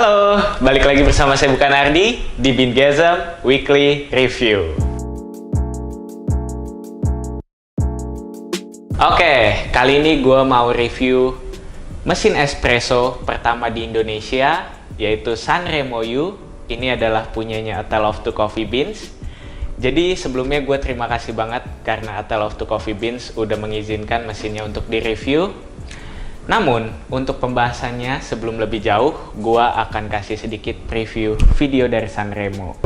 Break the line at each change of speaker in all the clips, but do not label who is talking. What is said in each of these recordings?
Halo, balik lagi bersama saya Bukan Ardi di Bingasm Weekly Review. Oke, kali ini gue mau review mesin espresso pertama di Indonesia, yaitu Sanremo U. Ini adalah punyanya A Tale of Two Coffee Beans. Jadi sebelumnya gue terima kasih banget karena A Tale of Two Coffee Beans udah mengizinkan mesinnya untuk direview. Namun, untuk pembahasannya sebelum lebih jauh, gue akan kasih sedikit preview video dari Sanremo.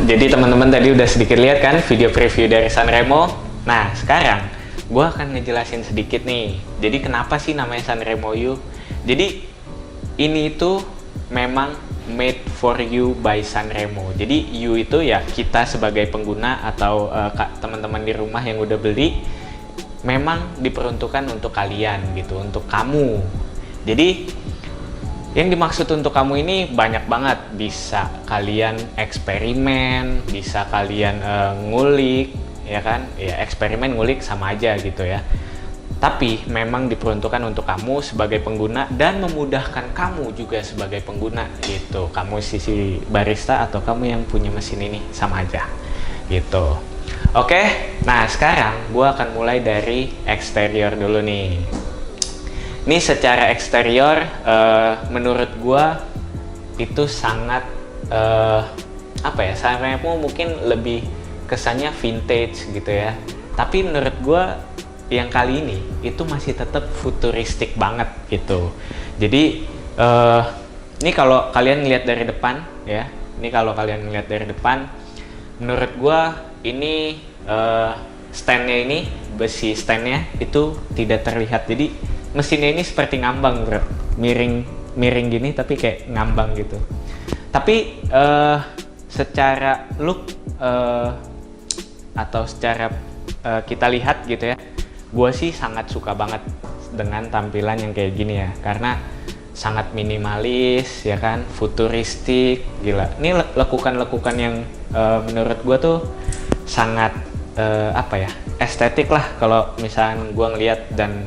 Jadi teman-teman tadi udah sedikit lihat kan video preview dari Sanremo. Nah sekarang gue akan ngejelasin sedikit nih. Jadi kenapa sih namanya Sanremo U? Jadi ini itu memang made for you by Sanremo. Jadi you itu ya kita sebagai pengguna atau teman-teman di rumah yang udah beli, memang diperuntukkan untuk kalian gitu, untuk kamu. Jadi yang dimaksud untuk kamu ini banyak banget. Bisa kalian eksperimen, bisa kalian ngulik, ya kan? Ya eksperimen ngulik sama aja gitu ya. Tapi memang diperuntukkan untuk kamu sebagai pengguna dan memudahkan kamu juga sebagai pengguna gitu. Kamu sisi barista atau kamu yang punya mesin ini sama aja gitu. Oke, nah sekarang gua akan mulai dari eksterior dulu nih. Ini secara eksterior, menurut gua itu sangat apa ya? Sanremo mungkin lebih kesannya vintage gitu ya. Tapi menurut gua yang kali ini itu masih tetap futuristik banget gitu. Jadi ini kalau kalian lihat dari depan ya, menurut gua ini standnya ini, besi standnya itu tidak terlihat. Jadi mesinnya ini seperti ngambang bro, miring gini tapi kayak ngambang gitu. Tapi secara look atau secara kita lihat gitu ya, gue sih sangat suka banget dengan tampilan yang kayak gini ya, karena sangat minimalis ya kan, futuristik, gila. Ini lekukan-lekukan yang menurut gue tuh sangat apa ya, estetik lah kalau misalnya gue ngeliat. Dan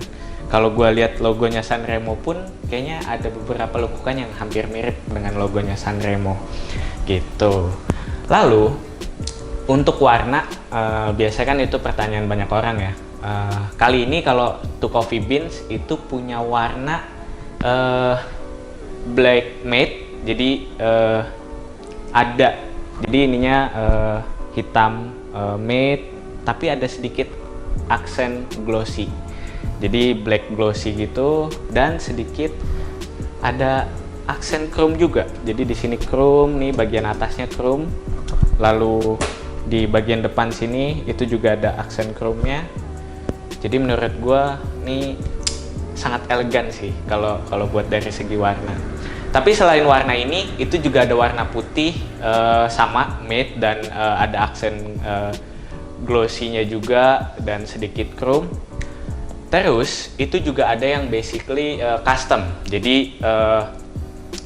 kalau gue lihat logonya Sanremo pun kayaknya ada beberapa lekukan yang hampir mirip dengan logonya Sanremo gitu. Lalu untuk warna, biasanya kan itu pertanyaan banyak orang ya. Kali ini kalau Two Coffee Beans itu punya warna black matte. Jadi jadi ininya hitam matte, tapi ada sedikit aksen glossy. Jadi black glossy gitu, dan sedikit ada aksen chrome juga. Jadi di sini chrome nih, bagian atasnya chrome. Lalu di bagian depan sini itu juga ada aksen chrome-nya. Jadi menurut gua nih sangat elegan sih kalau buat dari segi warna. Tapi selain warna ini, itu juga ada warna putih sama matte, dan ada aksen glossy-nya juga dan sedikit chrome. Terus itu juga ada yang basically custom. Jadi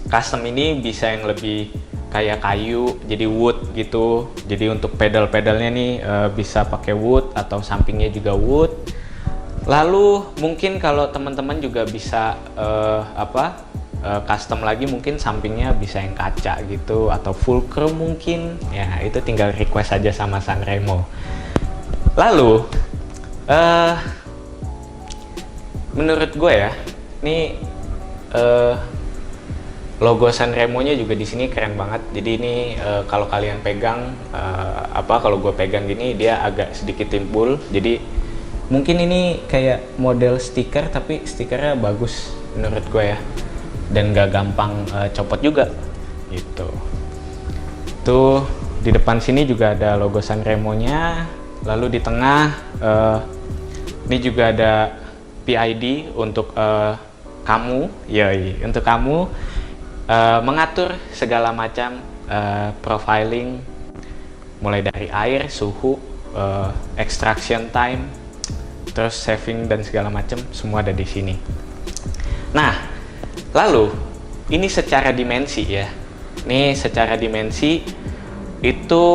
custom ini bisa yang lebih kayak kayu, jadi wood gitu. Jadi untuk pedal-pedalnya nih bisa pakai wood atau sampingnya juga wood. Lalu mungkin kalau teman-teman juga bisa custom lagi, mungkin sampingnya bisa yang kaca gitu atau full chrome mungkin. Ya itu tinggal request aja sama Sanremo. Lalu menurut gue ya, ini logo Sanremo-nya juga di sini keren banget. Jadi ini kalau kalian pegang, kalau gue pegang gini, dia agak sedikit timbul. Jadi mungkin ini kayak model stiker, tapi stikernya bagus menurut gue ya, dan gak gampang copot juga gitu. Tuh di depan sini juga ada logo Sanremo-nya. Lalu di tengah ini juga ada PID untuk kamu, untuk kamu mengatur segala macam profiling, mulai dari air, suhu, extraction time, terus saving dan segala macam, semua ada di sini. Nah, lalu ini secara dimensi ya. Ini secara dimensi itu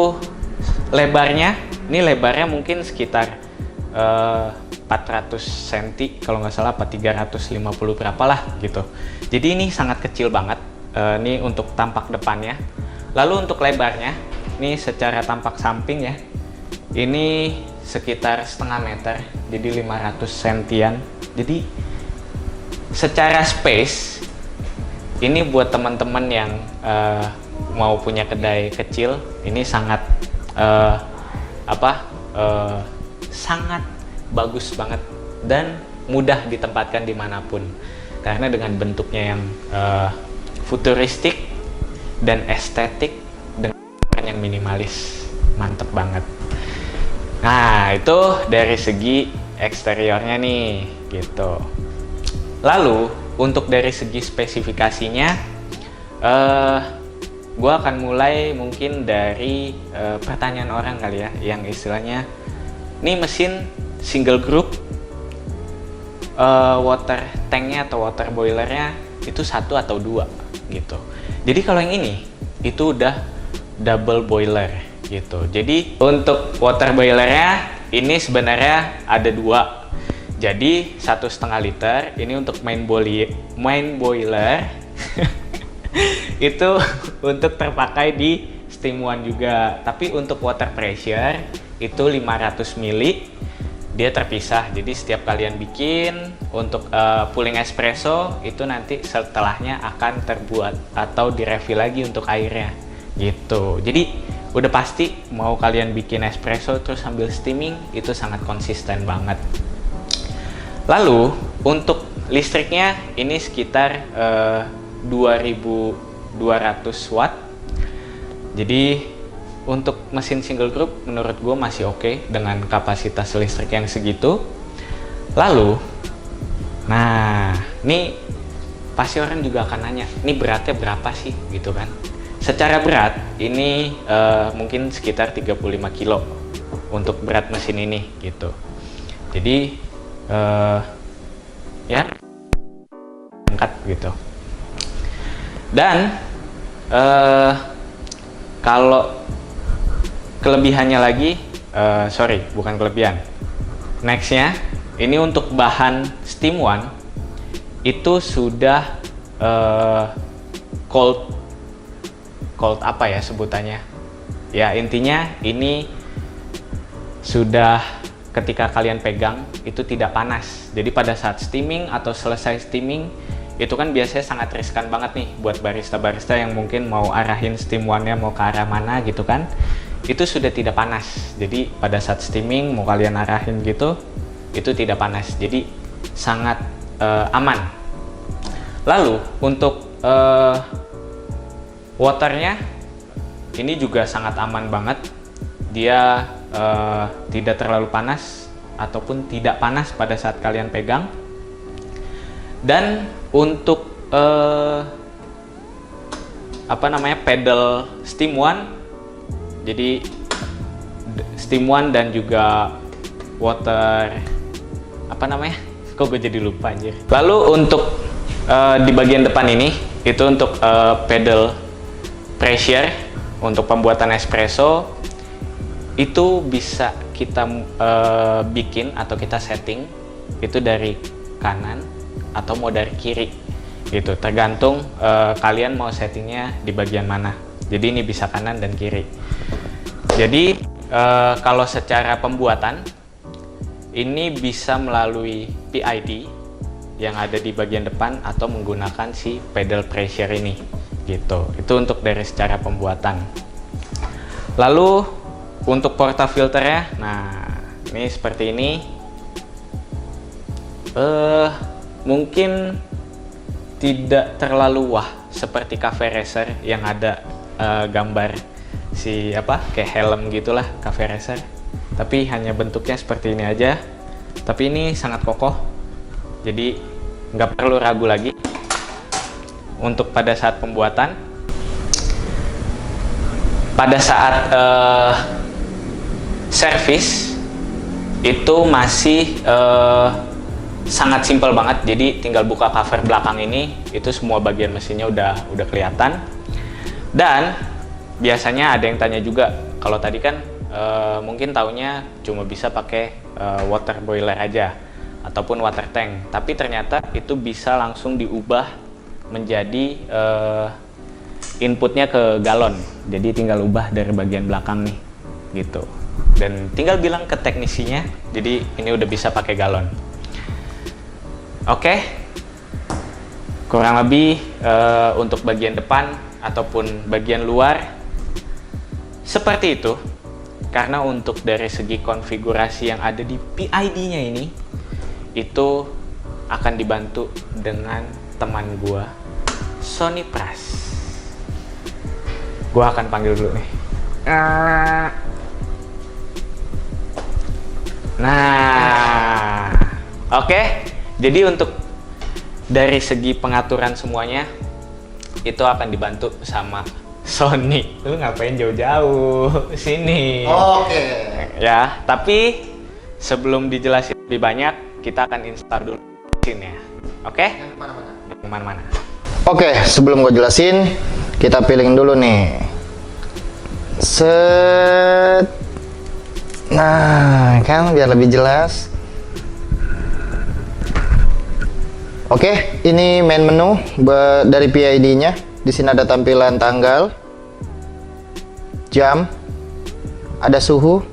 lebarnya, ini lebarnya mungkin sekitar 400 cm kalau nggak salah, apa 350 berapa lah gitu. Jadi ini sangat kecil banget. Ini untuk tampak depannya. Lalu untuk lebarnya, ini secara tampak samping ya, ini sekitar setengah meter, jadi 500 cm. Jadi secara space, ini buat teman-teman yang mau punya kedai kecil, ini sangat sangat bagus banget dan mudah ditempatkan dimanapun, karena dengan bentuknya yang futuristik dan estetik dengan yang minimalis, mantep banget. Nah, itu dari segi eksteriornya nih gitu. Lalu untuk dari segi spesifikasinya, gue akan mulai mungkin dari pertanyaan orang kali ya, yang istilahnya ini mesin single group, water tanknya atau water boilernya itu 1 atau 2 gitu. Jadi kalau yang ini itu udah double boiler gitu. Jadi untuk water boilernya ini sebenarnya ada 2. Jadi 1,5 liter ini untuk main boiler itu untuk terpakai di steam one juga. Tapi untuk water pressure itu 500 ml dia terpisah. Jadi setiap kalian bikin untuk pooling espresso itu nanti setelahnya akan terbuat atau direfill lagi untuk airnya gitu. Jadi udah pasti mau kalian bikin espresso terus sambil steaming itu sangat konsisten banget. Lalu untuk listriknya ini sekitar 2200 watt. Jadi untuk mesin single group menurut gue masih oke dengan kapasitas listrik yang segitu. Lalu, nah ini pasti orang juga akan nanya, ini beratnya berapa sih gitu kan? Secara berat ini mungkin sekitar 35 kilo untuk berat mesin ini gitu. Jadi ya angkat gitu. Dan kalau kelebihannya lagi, bukan kelebihan. Nextnya, ini untuk bahan steam one itu sudah cold apa ya sebutannya? Ya intinya ini sudah ketika kalian pegang itu tidak panas. Jadi pada saat steaming atau selesai steaming itu kan biasanya sangat riskan banget nih buat barista-barista yang mungkin mau arahin steam one-nya mau ke arah mana gitu kan. Itu sudah tidak panas. Jadi pada saat steaming mau kalian arahin gitu, itu tidak panas. Jadi sangat aman. Lalu untuk waternya ini juga sangat aman banget. Dia tidak terlalu panas ataupun tidak panas pada saat kalian pegang. Dan untuk pedal steam one, jadi steam one dan juga water kok gue jadi lupa anjir. Lalu untuk di bagian depan ini itu untuk pedal pressure untuk pembuatan espresso itu bisa kita bikin atau kita setting itu dari kanan atau mau dari kiri gitu, tergantung kalian mau settingnya di bagian mana. Jadi ini bisa kanan dan kiri. Jadi kalau secara pembuatan ini bisa melalui PID yang ada di bagian depan atau menggunakan si pedal pressure ini gitu. Itu untuk dari secara pembuatan. Lalu untuk portafilternya, nah ini seperti ini. Mungkin tidak terlalu wah seperti Cafe Racer yang ada gambar kayak helm gitulah Cafe Racer, tapi hanya bentuknya seperti ini aja. Tapi ini sangat kokoh Jadi nggak perlu ragu lagi untuk pada saat pembuatan. Pada saat servis itu masih sangat simpel banget. Jadi tinggal buka cover belakang ini, itu semua bagian mesinnya udah kelihatan. Dan biasanya ada yang tanya juga, kalau tadi kan mungkin taunya cuma bisa pakai water boiler aja ataupun water tank, tapi ternyata itu bisa langsung diubah menjadi inputnya ke galon. Jadi tinggal ubah dari bagian belakang nih gitu, dan tinggal bilang ke teknisinya, jadi ini udah bisa pakai galon. Oke, kurang lebih untuk bagian depan ataupun bagian luar seperti itu. Karena untuk dari segi konfigurasi yang ada di PID-nya ini, itu akan dibantu dengan teman gua, Sony Pras. Gua akan panggil dulu nih. Nah, oke. Jadi untuk dari segi pengaturan semuanya itu akan dibantu sama Sony. Lu ngapain jauh-jauh sini?
Oke.
Ya, tapi sebelum dijelasin lebih banyak, kita akan install dulu mesinnya. Oke?
Yang kemana-mana.
Yang kemana-mana.
Oke, sebelum gue jelasin, kita pilihin dulu nih. Set. Nah, kan biar lebih jelas. Oke, ini main menu dari PID-nya. Di sini ada tampilan tanggal, jam, ada suhu,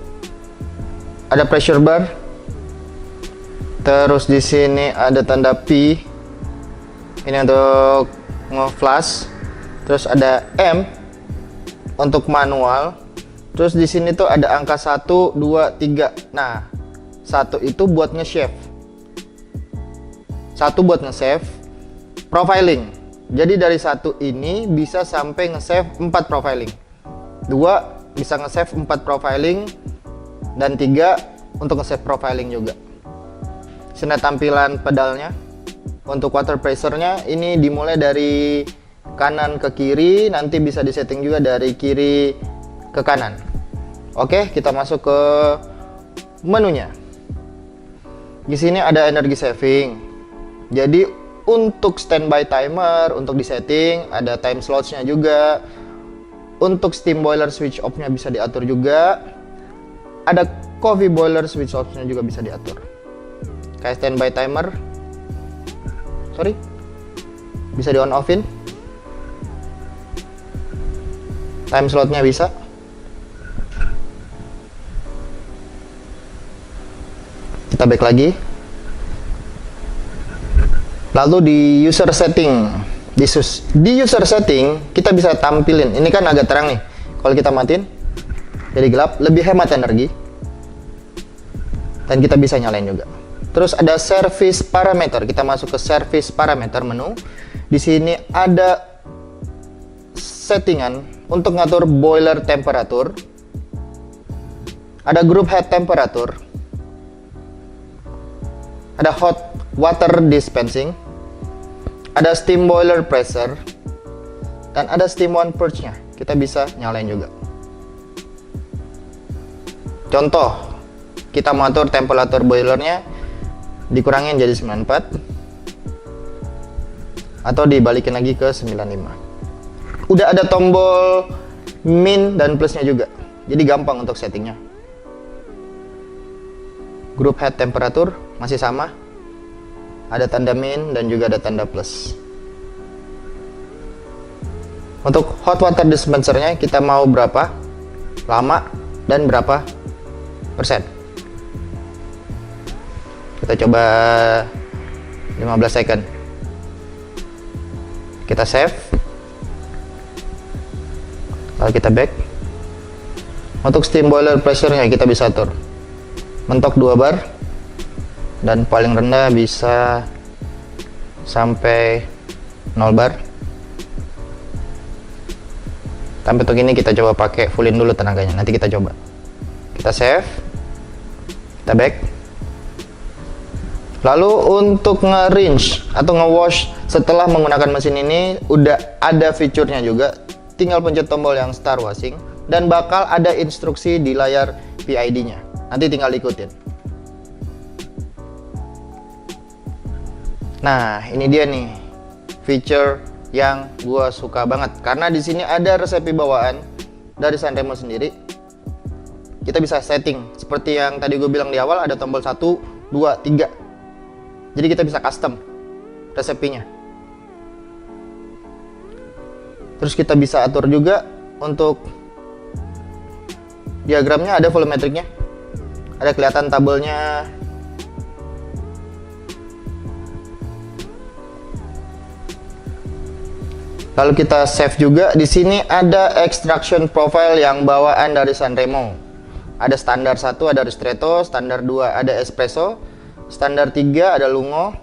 ada pressure bar. Terus di sini ada tanda P. Ini untuk nge-flash. Terus ada M untuk manual. Terus di sini tuh ada angka 1, 2, 3. Nah, 1 itu buat nge-save. 1 buat nge-save. Profiling. Jadi dari 1 ini bisa sampai nge-save 4 profiling. 2 bisa nge-save 4 profiling. Dan 3 untuk nge-save profiling juga. Sini tampilan pedalnya. Untuk water pressure-nya ini dimulai dari kanan ke kiri, nanti bisa disetting juga dari kiri ke kanan. Oke, kita masuk ke menunya. Di sini ada energy saving. Jadi untuk standby timer, untuk disetting ada time slots-nya juga. Untuk steam boiler switch off-nya bisa diatur juga. Ada coffee boiler switch off-nya juga bisa diatur. Kayak standby timer, bisa di on offin. Time slotnya bisa. Kita back lagi. Lalu di user setting, di user setting kita bisa tampilin. Ini kan agak terang nih. Kalau kita matiin jadi gelap, lebih hemat energi. Dan kita bisa nyalain juga. Terus ada service parameter. Kita masuk ke service parameter menu. Di sini ada settingan untuk ngatur boiler temperatur. Ada group head temperatur. Ada hot water dispensing. Ada steam boiler pressure. Dan ada steam one purge-nya. Kita bisa nyalain juga. Contoh, kita mau atur temperatur boilernya dikurangin jadi 94 atau dibalikin lagi ke 95. Udah ada tombol min dan plusnya juga, jadi gampang untuk settingnya. Group head temperatur masih sama, ada tanda min dan juga ada tanda plus. Untuk hot water dispensernya kita mau berapa lama dan berapa persen. Kita coba 15 second. Kita save. Lalu kita back. Untuk steam boiler pressure-nya kita bisa atur. Mentok 2 bar. Dan paling rendah bisa sampai 0 bar. Sampai untuk ini kita coba pakai fullin dulu tenaganya. Nanti kita coba. Kita save. Kita back. Lalu untuk nge-rinse atau nge-wash setelah menggunakan mesin ini udah ada fiturnya juga, tinggal pencet tombol yang start washing dan bakal ada instruksi di layar PID-nya. Nanti tinggal ikutin. Nah, ini dia nih feature yang gua suka banget karena di sini ada resepi bawaan dari Sanremo sendiri. Kita bisa setting seperti yang tadi gue bilang di awal, ada tombol 1, 2, 3. Jadi kita bisa custom resepinya. Terus kita bisa atur juga untuk diagramnya, ada volumetriknya, ada kelihatan tabelnya. Lalu kita save juga. Di sini ada extraction profile yang bawaan dari Sanremo. Ada standar 1 ada ristretto, standar 2 ada espresso, standar 3 ada lungo,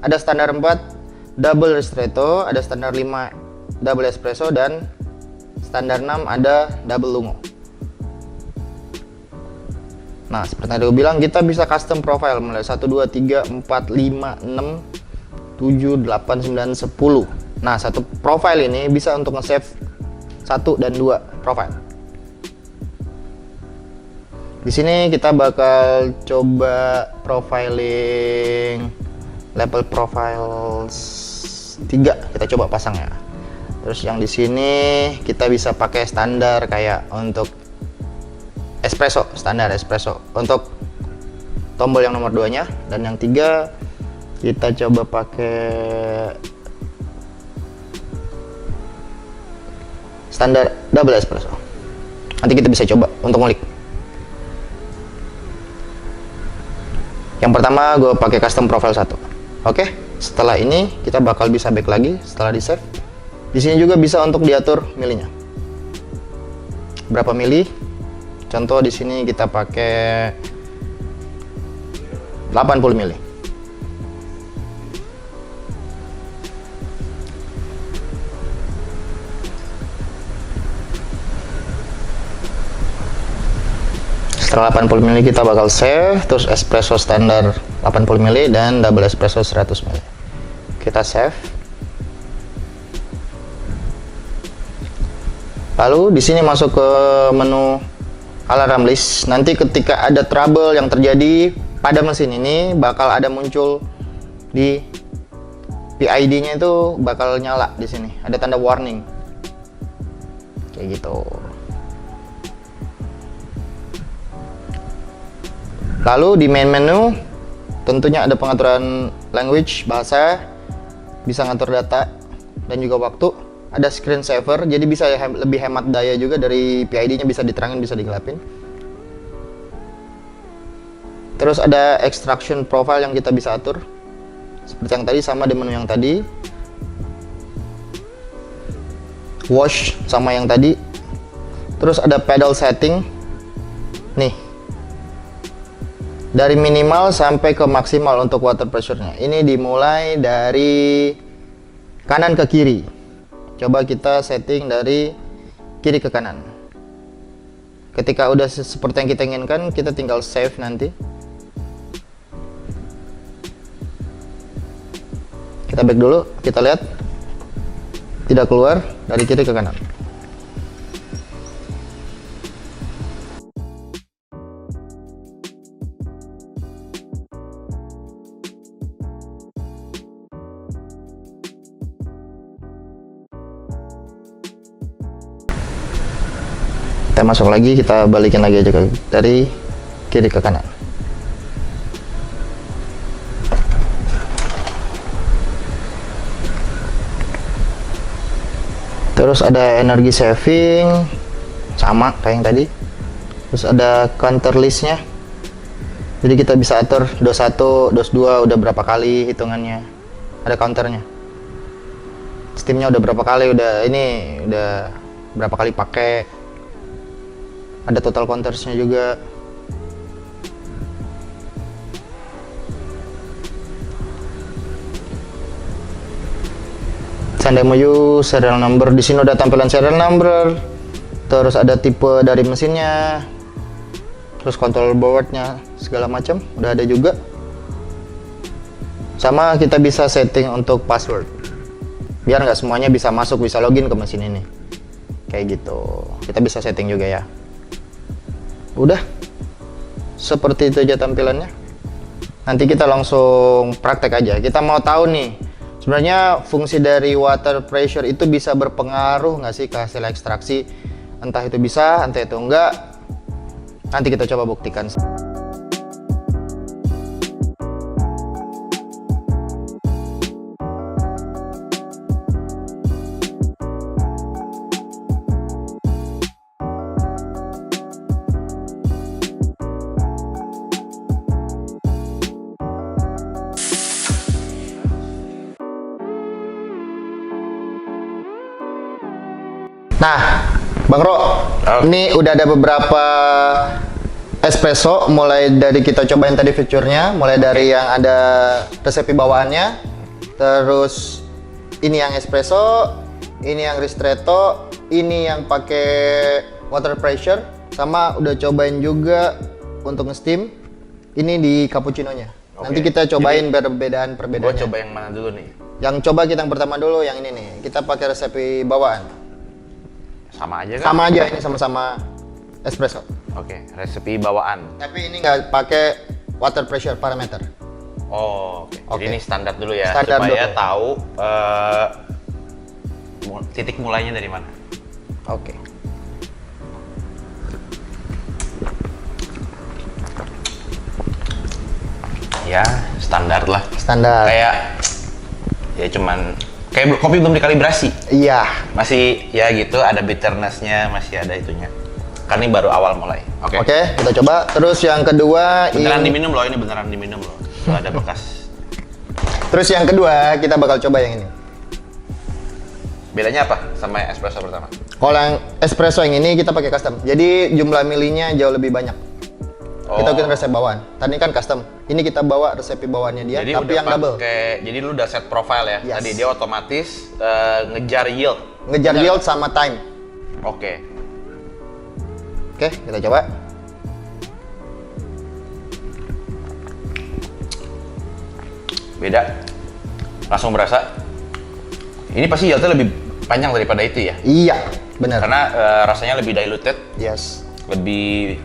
ada standar 4 double ristretto, ada standar 5 double espresso, dan standar 6 ada double lungo. Nah, seperti yang gue bilang, kita bisa custom profile mulai 1, 2, 3, 4, 5, 6, 7, 8, 9, 10. Nah, satu profile ini bisa untuk nge-save 1 dan 2 profile. Di sini kita bakal coba profiling level profiles 3, kita coba pasang ya. Terus yang di sini kita bisa pakai standar kayak untuk espresso, standar espresso untuk tombol yang nomor 2 nya, dan yang 3 kita coba pakai standar double espresso. Nanti kita bisa coba untuk ngulik. Yang pertama gue pakai custom profile 1. Oke, setelah ini kita bakal bisa back lagi setelah di save. Di sini juga bisa untuk diatur milinya. Berapa mili? Contoh di sini kita pakai 80 mili. Setelah 80 ml kita bakal save, terus espresso standar 80 ml dan double espresso 100 ml. Kita save. Lalu di sini masuk ke menu alarm list. Nanti ketika ada trouble yang terjadi pada mesin ini bakal ada muncul di PID-nya, itu bakal nyala di sini. Ada tanda warning. Kayak gitu. Lalu di main menu tentunya ada pengaturan language, bahasa, bisa ngatur data dan juga waktu. Ada screen saver, jadi bisa lebih hemat daya juga, dari PID-nya bisa diterangin, bisa digelapin. Terus ada extraction profile yang kita bisa atur seperti yang tadi, sama di menu yang tadi. Wash sama yang tadi. Terus ada pedal setting nih, dari minimal sampai ke maksimal untuk water pressure-nya. Ini dimulai dari kanan ke kiri. Coba kita setting dari kiri ke kanan. Ketika udah seperti yang kita inginkan, kita tinggal save nanti. Kita back dulu, kita lihat tidak keluar dari kiri ke kanan. Kita masuk lagi, kita balikin lagi aja dari kiri ke kanan. Terus ada energi saving sama kayak yang tadi. Terus ada counter listnya, jadi kita bisa atur dos 1, dos 2 udah berapa kali hitungannya, ada counternya. Steamnya udah berapa kali, udah berapa kali pakai. Ada total countersnya juga. Sanremo U serial number, di sini udah tampilan serial number. Terus ada tipe dari mesinnya. Terus control boardnya segala macam udah ada juga. Sama kita bisa setting untuk password. Biar nggak semuanya bisa masuk, bisa login ke mesin ini. Kayak gitu. Kita bisa setting juga ya. Udah. Seperti itu aja tampilannya. Nanti kita langsung praktek aja. Kita mau tahu nih, sebenarnya fungsi dari water pressure itu bisa berpengaruh nggak sih ke hasil ekstraksi? Entah itu bisa, entah itu enggak. Nanti kita coba buktikan. Nah, Bang Ro, ini udah ada beberapa espresso, mulai dari kita cobain tadi fiturnya, mulai dari yang ada resepi bawaannya, terus ini yang espresso, ini yang ristretto, ini yang pakai water pressure, sama udah cobain juga untuk nge-steam, ini di cappuccino-nya. Nanti kita cobain perbedaan-perbedaannya.
Gua coba yang mana dulu nih?
Yang coba kita yang pertama dulu, yang ini nih, kita pakai resepi bawaan.
Sama aja kan?
Sama aja, ini sama-sama espresso.
Oke, resepi bawaan.
Tapi ini nggak pakai water pressure parameter.
Oh, oke.
Oke.
Jadi ini standar dulu ya,
Standar
supaya
dulu.
tahu titik mulainya dari mana.
Oke.
Ya, standar lah.
Standar.
Kayak ya cuman kayak kopi belum dikalibrasi.
Iya.
Masih ya gitu, ada bitterness-nya, masih ada itunya. Kan ini baru awal mulai. Oke.
Oke, kita coba. Terus yang kedua,
Beneran diminum loh, ini beneran diminum loh. Tuh ada bekas.
Terus yang kedua, kita bakal coba yang ini.
Bedanya apa sama yang espresso pertama?
Kalau yang espresso yang ini kita pakai custom. Jadi jumlah milinya jauh lebih banyak. Kita bikin resep bawaan. Tadi kan custom. Ini kita bawa resepi bawaannya dia,
Jadi
tapi
udah
yang double.
jadi lu udah set profile ya.
Yes.
Tadi dia otomatis ngejar yield.
Ngejar yield sama time.
Oke.
Oke, kita coba.
Beda. Langsung berasa. Ini pasti yieldnya lebih panjang daripada itu ya.
Iya, benar.
Karena rasanya lebih diluted,
Yes.
lebih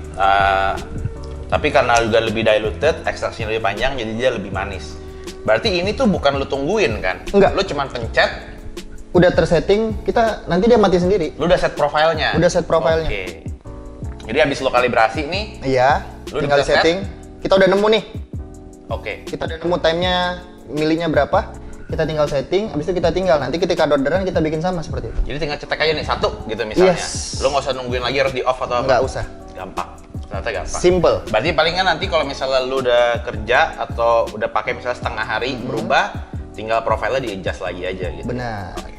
tapi karena juga lebih diluted, ekstraksinya lebih panjang, jadi dia lebih manis. Berarti ini tuh bukan lu tungguin kan?
Enggak.
Lu cuman pencet,
Udah tersetting, kita nanti dia mati sendiri.
lu udah set profilnya.
Udah set profilnya.
Oke. Jadi habis lu kalibrasi nih,
Iya,
Lu
tinggal
udah set?
setting. Kita udah nemu nih.
oke.
Kita udah nemu time-nya, milinya berapa. Kita tinggal setting, habis itu kita tinggal. Nanti ketika ada orderan kita bikin sama seperti itu.
Jadi tinggal cetek aja nih satu gitu misalnya.
Yes.
Lu nggak usah nungguin lagi harus di off atau apa.
Nggak usah.
Gampang. Ternyata gampang.
Simple.
Berarti palingan nanti kalau misalnya lu udah kerja atau udah pakai misalnya setengah hari berubah, tinggal profilnya di adjust lagi aja gitu.
Benar.
Oke.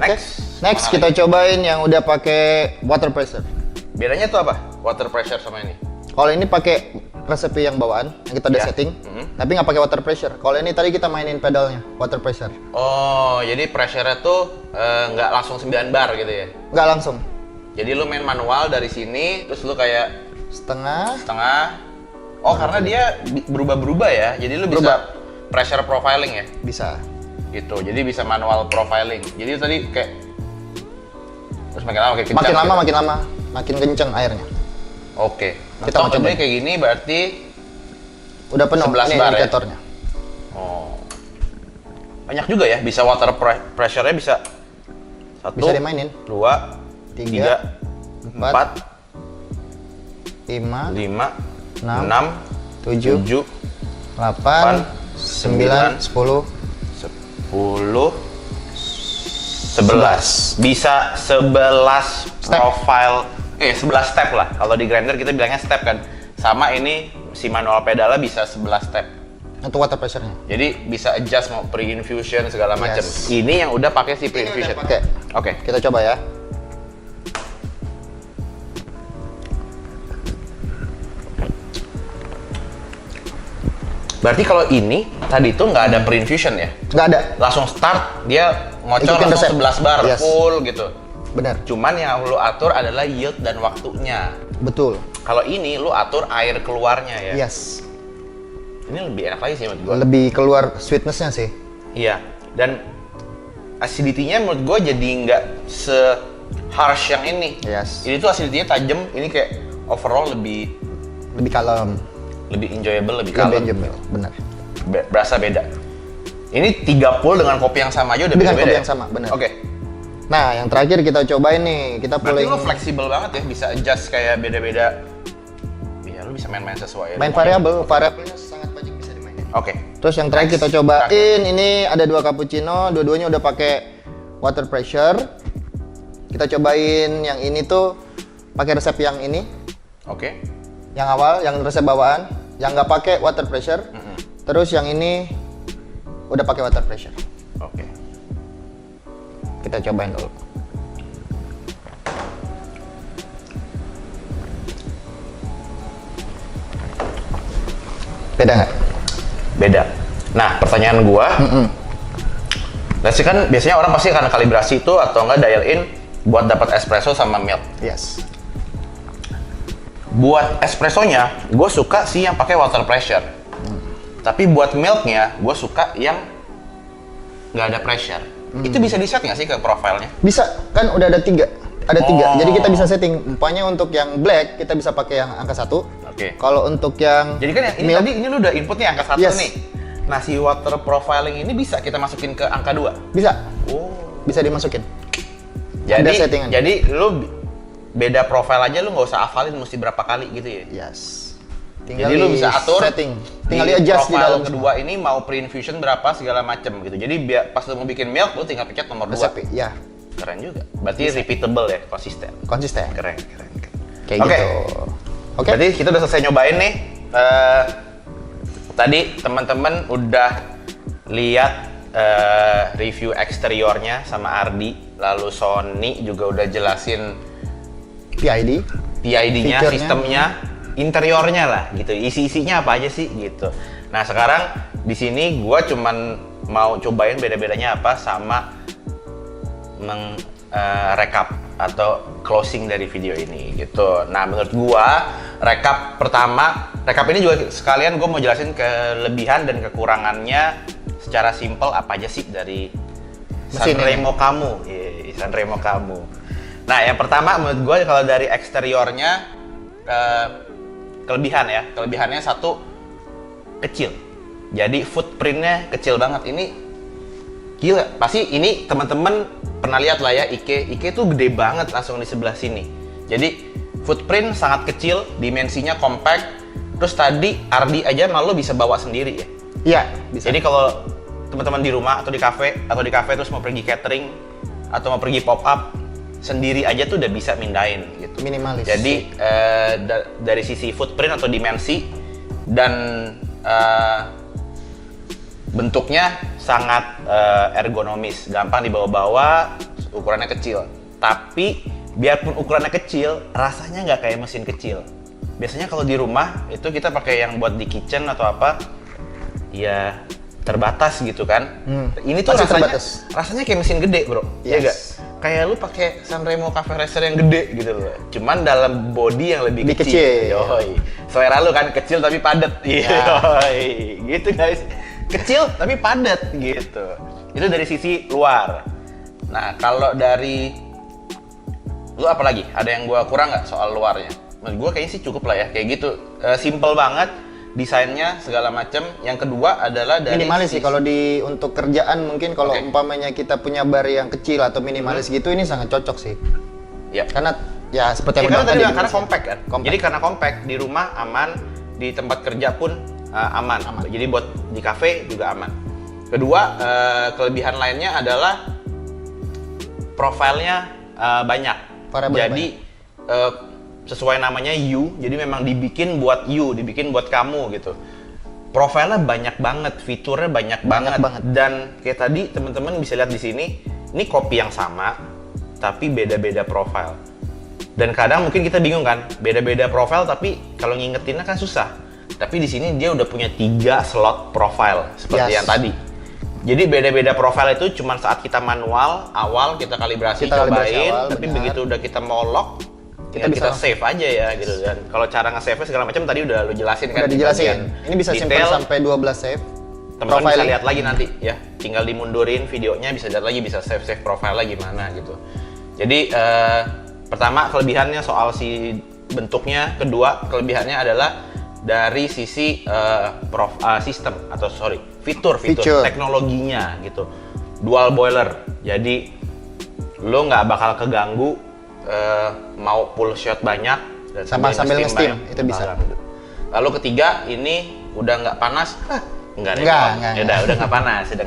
Oke, next
Mana
kita
lagi?
cobain yang udah pakai water pressure.
Bedanya tuh apa? Water pressure sama ini?
Kalau ini pakai resepi yang bawaan, yang kita udah
Ya.
setting,
Mhm.
tapi nggak pakai water pressure. Kalau ini tadi kita mainin pedalnya, water pressure.
Oh, jadi pressure-nya tuh nggak langsung 9 bar gitu ya?
Nggak langsung,
Jadi lu main manual dari sini, terus lu kayak
setengah.
setengah. Oh, karena dia berubah-berubah ya? Jadi lu bisa
Berubah.
pressure profiling ya?
Bisa.
Gitu, jadi bisa manual profiling. Jadi tadi kayak terus makin lama kayak kencang
Makin lama,
gitu.
makin lama, makin kenceng airnya.
Oke.
Kita mau cobain.
kayak gini berarti
Udah penuh
11
ini
bar ya?
indikatornya.
oh. Banyak juga ya, bisa water pressure-nya bisa 1
Bisa dimainin.
2
Tiga,
3
empat,
4
5,
5
enam,
6
7,
7
8, 9, 10,
10 11 bisa 11
Step.
profile 11 step lah. Kalau di grinder kita bilangnya step kan. Sama ini si manual pedalnya bisa 11 step.
untuk water pressure-nya.
Jadi bisa adjust mau pre-infusion segala macam.
Yes.
Ini yang udah pakai si
Ini
pre-infusion.
udah pakai.
Oke.
Kita coba ya.
Berarti kalau ini tadi tuh nggak ada pre-infusion ya?
Nggak ada.
Langsung start dia ngocor
Ikutin
langsung
resep.
11 bar
Yes.
full gitu.
Benar.
Cuman yang lu atur adalah yield dan waktunya.
Betul.
Kalau ini lu atur air keluarnya ya.
Yes.
ini lebih enak lagi sih menurut gue.
Lebih keluar sweetness-nya sih.
Iya, dan acidity-nya menurut gue jadi nggak se-harsh yang ini.
Yes.
Ini tuh acidity-nya tajam, ini kayak overall lebih
Kalem.
enjoyable, lebih
Lebih
kalem.
enjoyable, benar.
Berasa beda. Ini 3 dengan kopi yang sama aja udah
Dengan
beda-beda.
kopi
ya?
yang sama, benar.
Oke.
Nah, yang terakhir kita cobain nih, kita
Berarti
pulling
lo fleksibel banget ya, bisa adjust kayak beda-beda. Iya, lo bisa main-main sesuai.
main variabelnya sangat banyak bisa dimainin.
Oke.
Terus yang terakhir kita cobain, ini ada 2 cappuccino, dua-duanya udah pakai water pressure. Kita cobain yang ini tuh pakai resep yang ini,
Oke.
yang awal, yang resep bawaan, yang nggak pakai water pressure. Terus yang ini udah pakai water pressure.
Oke.
Kita cobain dulu. Beda nggak?
Beda. Nah, pertanyaan gua, kan biasanya orang pasti akan kalibrasi itu atau enggak dial in buat dapat espresso sama milk.
Yes.
Buat espressonya, gue suka sih yang pakai water pressure. Tapi buat milknya, gue suka yang nggak ada pressure. Itu bisa di set nggak sih ke profilnya?
Bisa, kan udah ada 3. Ada 3.
Oh.
Jadi kita bisa setting. Umpamanya untuk yang black kita bisa pakai yang angka 1.
Oke.
Kalau untuk yang
Jadi kan yang ini
milk,
tadi ini lu udah inputnya angka 1
Yes.
nih. Nah, si water profiling ini bisa kita masukin ke angka 2.
bisa,
Oh.
bisa dimasukin.
Jadi
Ada settingan.
jadi lu beda profile aja lu nggak usah hafalin mesti berapa kali gitu ya.
Yes.
Jadi lu bisa atur
setting. Tinggal di adjust di
profile
dalam
kedua ini mau pre-infusion berapa segala macem gitu. Jadi biar pas lu mau bikin milk lu tinggal pencet nomor 2.
resep. Ya,
Keren juga. Berarti repeatable ya, konsisten.
konsisten.
Keren.
Kayak
Oke.
gitu. Oke.
Berarti kita udah selesai nyobain nih. Tadi teman-teman udah lihat review eksteriornya sama Ardi, lalu Sony juga udah jelasin
PID.
PID-nya,
Feature-nya.
sistemnya, interiornya lah gitu. Isi-isinya apa aja sih gitu. Nah, sekarang di sini gua cuman mau cobain beda-bedanya apa sama rekap atau closing dari video ini gitu. Nah, menurut gua rekap ini juga sekalian gua mau jelasin kelebihan dan kekurangannya secara simpel apa aja sih dari
Mesin
Sanremo kamu. Sanremo kamu. Nah, yang pertama menurut gua kalau dari eksteriornya kelebihannya satu, kecil. Jadi footprintnya kecil banget. Ini gila, pasti ini teman-teman pernah lihat lah ya, Ike tuh gede banget langsung di sebelah sini. Jadi footprint sangat kecil, dimensinya compact. Terus tadi Ardi aja malu bisa bawa sendiri ya.
Iya, bisa.
Jadi kalau teman-teman di rumah atau di kafe terus mau pergi catering atau mau pergi pop up sendiri aja tuh udah bisa mindahin gitu.
Minimalis.
Jadi dari sisi footprint atau dimensi dan bentuknya sangat ergonomis, gampang dibawa-bawa, ukurannya kecil. Tapi biarpun ukurannya kecil, rasanya nggak kayak mesin kecil. Biasanya kalau di rumah itu kita pakai yang buat di kitchen atau apa, ya terbatas gitu kan. Ini tuh
Masih
rasanya
terbatas.
rasanya kayak mesin gede, bro. Iya
Yes.
nggak? Kayak lu pakai Sanremo Cafe Racer yang gede gitu loh. Cuman dalam body yang lebih
Lebih
kecil.
kecil.
Yoi. Selera lu kan kecil tapi padat.
Ya.
Yoi. Gitu guys. Kecil tapi padat gitu. Itu dari sisi luar. Nah, kalau dari lu apa lagi? Ada yang gua kurang nggak soal luarnya? Menurut gua kayaknya sih cukup lah ya. Kayak gitu. Simple banget. Desainnya segala macam. Yang kedua adalah dari
Minimalis sih
sisi-
kalau di untuk kerjaan mungkin kalau
Oke.
umpamanya kita punya bar yang kecil atau minimalis gitu ini sangat cocok sih.
Ya.
Karena ya seperti
Ya,
yang
karena
bilang
tadi bilang,
tadi,
karena
dimensi.
compact kan.
Compact.
Jadi karena compact di rumah aman, di tempat kerja pun aman. Jadi buat di kafe juga aman. Kedua, kelebihan lainnya adalah profilnya banyak.
Variabel
Jadi sesuai namanya you, jadi memang dibikin buat you, dibikin buat kamu gitu. Profilnya banyak banget, fiturnya banyak banget.
banget.
Dan kayak tadi teman-teman bisa lihat di sini, ini kopi yang sama, tapi beda-beda profil. Dan kadang mungkin kita bingung kan, beda-beda profil tapi kalau ngingetinnya kan susah. Tapi di sini dia udah punya 3 slot profil seperti
Yes.
yang tadi. Jadi beda-beda profil itu cuma saat kita manual awal kita kalibrasi
Kita kalibrasi
cobain,
awal,
tapi
benar.
begitu udah kita mau lock tinggal kita save aja ya gitu. Dan kalau cara nge-save segala macam tadi udah lu jelasin kan.
Udah dijelasin. Ini bisa simpan sampai 12 save.
Teman-teman bisa lihat lagi nanti ya. Tinggal dimundurin videonya, bisa lihat lagi, bisa save profile gimana gitu. Jadi pertama kelebihannya soal si bentuknya, kedua kelebihannya adalah dari sisi sistem atau fitur teknologinya gitu. Dual boiler, jadi lo nggak bakal keganggu mau pull shot banyak dan
sambil nge-steam itu bisa.
Lalu ketiga, ini udah nggak panas. Enggak. Udah nggak panas. Udah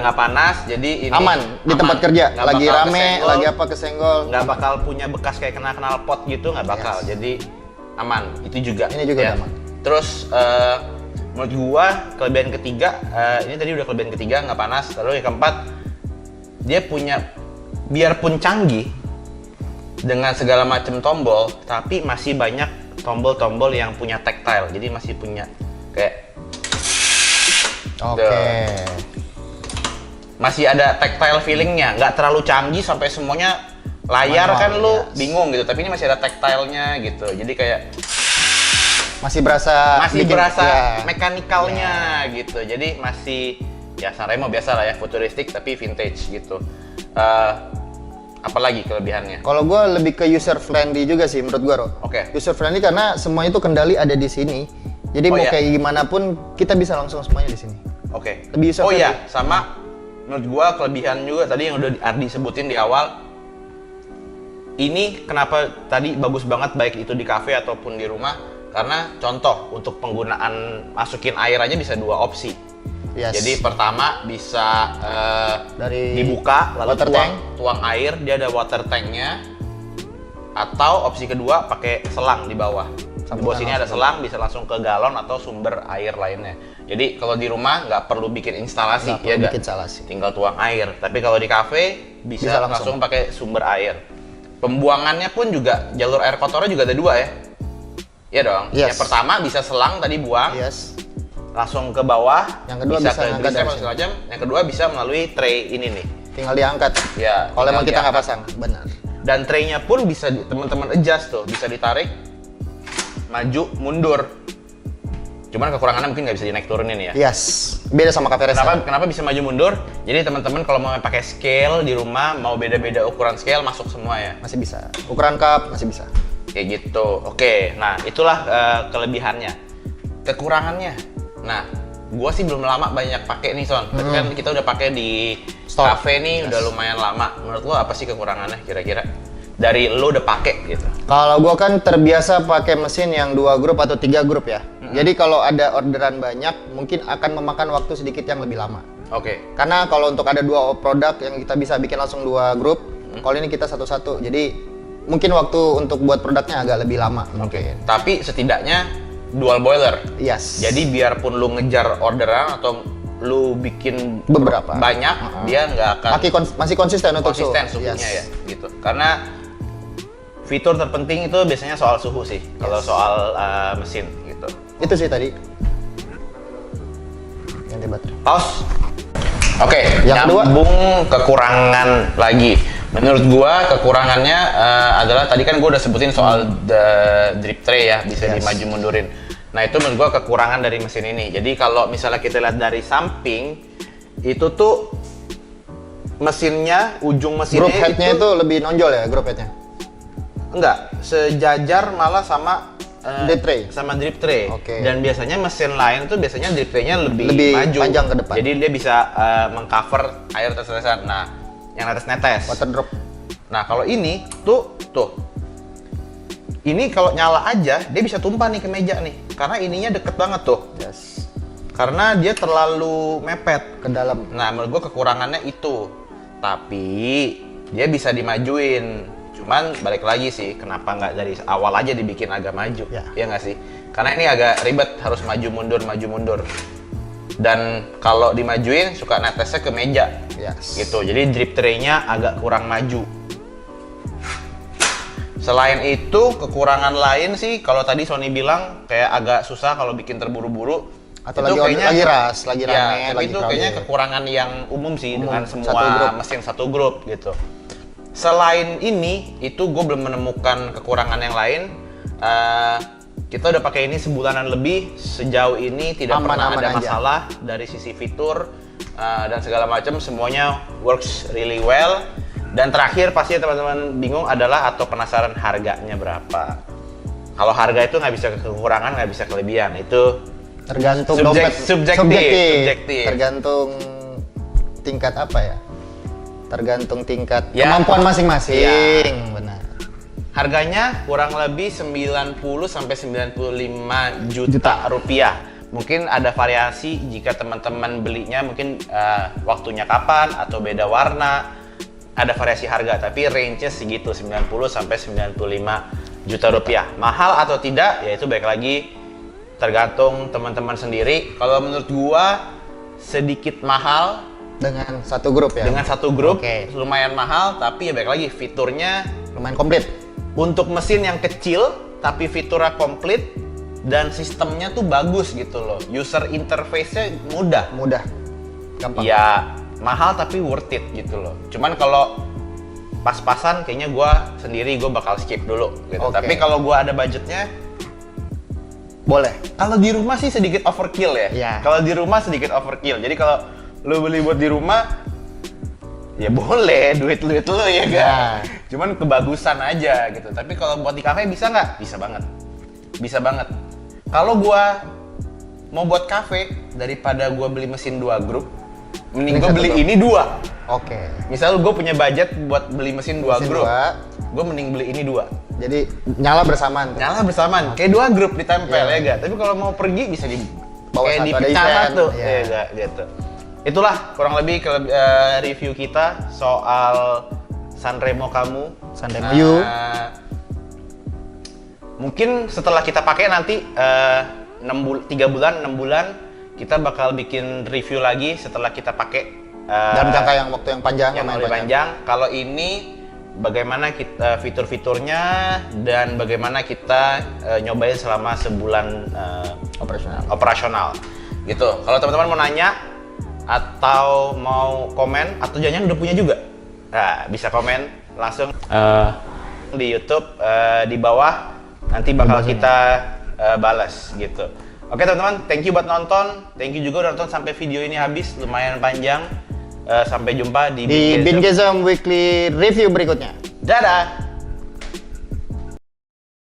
nggak panas, jadi ini
aman di tempat kerja. Lagi rame, kesenggol, lagi apa kesenggol.
Nggak bakal punya bekas kayak kena knalpot gitu, nggak bakal. Jadi aman. Itu juga.
Ini juga
ya.
aman.
Terus menurut gua kelebihan ketiga, ini tadi udah kelebihan ketiga nggak panas. Lalu yang keempat, dia punya biarpun canggih dengan segala macam tombol, tapi masih banyak tombol-tombol yang punya tactile. Jadi masih punya kayak masih ada tactile feelingnya, nggak terlalu canggih sampai semuanya layar kan lu bingung gitu, tapi ini masih ada tactile-nya gitu, jadi kayak masih berasa mekanikalnya gitu, jadi masih ya Sanremo biasa lah ya, futuristik tapi vintage gitu. Apalagi kelebihannya?
Kalau gue lebih ke user friendly juga sih menurut gue, Ro. User friendly karena semuanya itu kendali ada di sini. Jadi mau kayak gimana pun kita bisa langsung semuanya di sini. Lebih user friendly.
Sama menurut gue kelebihan juga tadi yang udah Ardi sebutin di awal. Ini kenapa tadi bagus banget baik itu di cafe ataupun di rumah, karena contoh untuk penggunaan masukin air aja bisa dua opsi. Jadi pertama bisa
dari
dibuka lalu
water tank,
tuang air, dia ada water tanknya. Atau opsi kedua pakai selang di bawah. Di bawah sini ada selang, bisa langsung ke galon atau sumber air lainnya. Jadi kalau di rumah nggak perlu bikin instalasi, tinggal tuang air. Tapi kalau di cafe bisa langsung pakai sumber air. Pembuangannya pun juga jalur air kotornya juga ada dua ya. Iya dong. Yang pertama bisa selang tadi buang. Langsung ke bawah,
yang kedua bisa
ke drip macam. Yang kedua bisa melalui tray ini nih.
Tinggal diangkat.
Ya.
Kalau emang kita nggak pasang, benar.
Dan traynya pun bisa teman-teman adjust tuh, bisa ditarik, maju, mundur. Cuman kekurangannya mungkin nggak bisa dinaik turunin ya.
Beda sama cafe restaurant.
Kenapa bisa maju mundur? Jadi teman-teman kalau mau pakai scale di rumah, mau beda-beda ukuran scale masuk semua ya.
Masih bisa. Ukuran cup masih bisa.
Kayak gitu. Oke, nah itulah kelebihannya. Kekurangannya. Nah, gua sih belum lama banyak pakai nih Son. Tapi kan kita udah pakai di cafe nih udah lumayan lama. Menurut lo apa sih kekurangannya kira-kira? Dari lo udah pakai gitu.
Kalau gua kan terbiasa pakai mesin yang 2 grup atau 3 grup ya. Jadi kalau ada orderan banyak, mungkin akan memakan waktu sedikit yang lebih lama. Karena kalau untuk ada 2 produk yang kita bisa bikin langsung 2 grup, kalau ini kita satu-satu. Jadi mungkin waktu untuk buat produknya agak lebih lama.
Tapi setidaknya dual boiler.
Jadi
biarpun lu ngejar orderan atau lu bikin
beberapa
banyak, dia nggak akan
masih konsisten untuk
suhunya ya gitu. Karena fitur terpenting itu biasanya soal suhu sih. Kalau soal mesin gitu.
Itu sih tadi. Ganti baterai.
Pause. Yang nyambung kekurangan lagi. Menurut gua kekurangannya adalah tadi kan gua udah sebutin soal drip tray ya, bisa dimaju mundurin. Nah itu menurut gua kekurangan dari mesin ini. Jadi kalau misalnya kita lihat dari samping, itu tuh mesinnya, ujung mesinnya
group headnya itu lebih nonjol ya, group headnya?
Enggak, sejajar malah sama
drip tray.
Sama drip tray. Dan biasanya mesin lain tuh biasnya drip tray-nya lebih maju,
panjang ke depan.
Jadi dia bisa mengcover air tetesan. Nah, yang atas netes.
Water drop.
Nah, kalau ini tuh. Ini kalau nyala aja, dia bisa tumpah nih ke meja nih. Karena ininya deket banget tuh. Karena dia terlalu mepet
ke dalam.
Nah, menurut gua kekurangannya itu. Tapi dia bisa dimajuin. Cuman balik lagi sih, kenapa nggak dari awal aja dibikin agak maju? Ya nggak sih? Karena ini agak ribet, harus maju mundur. Dan kalau dimajuin suka netesnya ke meja. Gitu. Jadi drip tray-nya agak kurang maju. Selain itu, kekurangan lain sih, kalau tadi Sony bilang kayak agak susah kalau bikin terburu-buru.
Atau lagi rame,
tapi itu kayaknya kekurangan yang umum sih dengan semua mesin satu grup gitu. Selain ini, itu gue belum menemukan kekurangan yang lain. Kita udah pakai ini sebulanan lebih, sejauh ini tidak pernah ada masalah dari sisi fitur dan segala macam, semuanya works really well. Dan terakhir pasti teman-teman bingung adalah atau penasaran harganya berapa. Kalau harga itu nggak bisa kekurangan, nggak bisa kelebihan, itu
tergantung
subjektif.
Tergantung tingkat apa ya? Tergantung tingkat kemampuan masing-masing. Benar.
Harganya kurang lebih 90 sampai 95 juta rupiah. Mungkin ada variasi jika teman-teman belinya mungkin waktunya kapan atau beda warna. Ada variasi harga, tapi range-nya segitu 90 sampai 95 juta rupiah. Mahal atau tidak? Ya itu baik lagi tergantung teman-teman sendiri. Kalau menurut gua sedikit mahal
dengan satu grup ya.
Dengan satu grup lumayan mahal, tapi ya baik lagi fiturnya
lumayan komplit.
Untuk mesin yang kecil tapi fiturnya komplit dan sistemnya tuh bagus gitu loh. User interface-nya mudah. Gampang. Ya mahal tapi worth it gitu loh. Cuman kalau pas-pasan kayaknya gua sendiri bakal skip dulu gitu. Tapi kalau gua ada budgetnya
boleh.
Kalau di rumah sih sedikit overkill ya. Kalau di rumah sedikit overkill. Jadi kalau lu beli buat di rumah ya boleh, duit lu ya kan. Cuman kebagusan aja gitu. Tapi kalau buat di kafe bisa nggak? Bisa banget. Kalau gua mau buat kafe, daripada gua beli mesin 2 grup, mending gua beli ini 2. Misal gua punya budget buat beli mesin 2 grup, gua mending beli ini 2.
Jadi nyala bersamaan.
Kayak 2 grup ditempel ya enggak. Tapi kalau mau pergi bisa di
bawa
kayak dipecah tuh. Ya enggak gitu. Itulah kurang lebih review kita soal Sanremo kamu,
Sanremo U.
Mungkin setelah kita pakai nanti 6 bulan kita bakal bikin review lagi setelah kita pakai
dalam jangka yang waktu yang panjang.
Yang lebih panjang. Kalau ini bagaimana kita fitur-fiturnya dan bagaimana kita nyobain selama sebulan operasional. Gitu. Kalau teman-teman mau nanya atau mau komen atau jangan udah punya juga, nah, bisa komen langsung di YouTube di bawah, nanti bakal kita balas gitu. Oke teman-teman, thank you buat nonton, thank you juga udah nonton sampai video ini habis, lumayan panjang. Sampai jumpa di
Bingesm Weekly Review berikutnya.
Dadah.